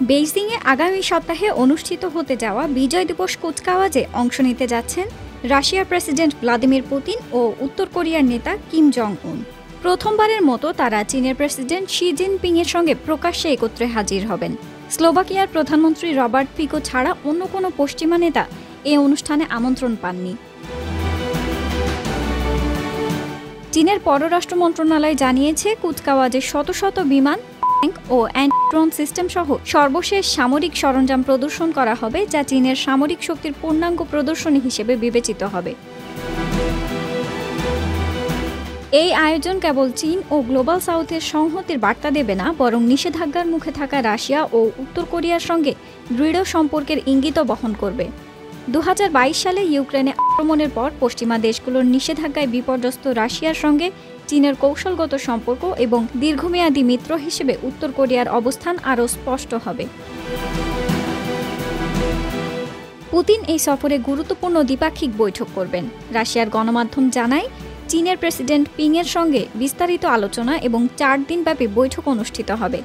বেইজিংয়ে আগামী সপ্তাহে অনুষ্ঠিত হতে যাওয়া বিজয় দিবস কুচকাওয়াজে অংশ নিতে যাচ্ছেন রাশিয়ার প্রেসিডেন্ট ভ্লাদিমির পুতিন ও উত্তর কোরিয়ার নেতা কিম জং উন। প্রথমবারের মতো তারা চীনের প্রেসিডেন্ট শি জিনপিংয়ের সঙ্গে প্রকাশ্যে একত্রে হাজির হবেন। স্লোভাকিয়ার প্রধানমন্ত্রী রবার্ট ফিকো ছাড়া অন্য কোনো পশ্চিমা নেতা এ অনুষ্ঠানে আমন্ত্রণ পাননি। চীনের পররাষ্ট্র মন্ত্রণালয় জানিয়েছে, কুচকাওয়াজে শত শত বিমান ও অ্যান্টি-ড্রোন সিস্টেম সহ সর্বশেষ সামরিক সরঞ্জাম প্রদর্শন করা হবে, যা চীনের সামরিক শক্তির পূর্ণাঙ্গ প্রদর্শনী হিসেবে বিবেচিত হবে। এই আয়োজন কেবল চীন ও গ্লোবাল সাউথের সংহতির বার্তা দেবে না, বরং নিষেধাজ্ঞার মুখে থাকা রাশিয়া ও উত্তর কোরিয়ার সঙ্গে দৃঢ় সম্পর্কের ইঙ্গিতও বহন করবে। 2022 সালে ইউক্রেনে আক্রমণের পর পশ্চিমা দেশগুলোর নিষেধাজ্ঞায় বিপর্যস্ত রাশিয়ার সঙ্গে চীনের কৌশলগত সম্পর্ক এবং দীর্ঘমেয়াদী মিত্র হিসেবে উত্তর কোরিয়ার অবস্থান আরও স্পষ্ট হবে। পুতিন এই সফরে গুরুত্বপূর্ণ দ্বিপাক্ষিক বৈঠক করবেন। রাশিয়ার গণমাধ্যম জানায়, চীনের প্রেসিডেন্ট পিংয়ের সঙ্গে বিস্তারিত আলোচনা এবং 4 দিনব্যাপী বৈঠক অনুষ্ঠিত হবে।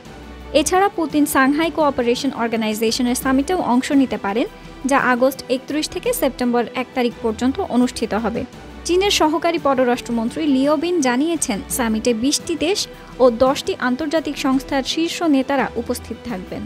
এছাড়া পুতিন সাংহাই কোঅপারেশন অর্গানাইজেশনের সামিটেও অংশ নিতে পারেন, যা আগস্ট 31 থেকে সেপ্টেম্বর 1 তারিখ পর্যন্ত অনুষ্ঠিত হবে। চীনের সহকারী পররাষ্ট্রমন্ত্রী লিও বিন জানিয়েছেন, সামিটে 20টি দেশ ও 10টি আন্তর্জাতিক সংস্থার শীর্ষ নেতারা উপস্থিত থাকবেন।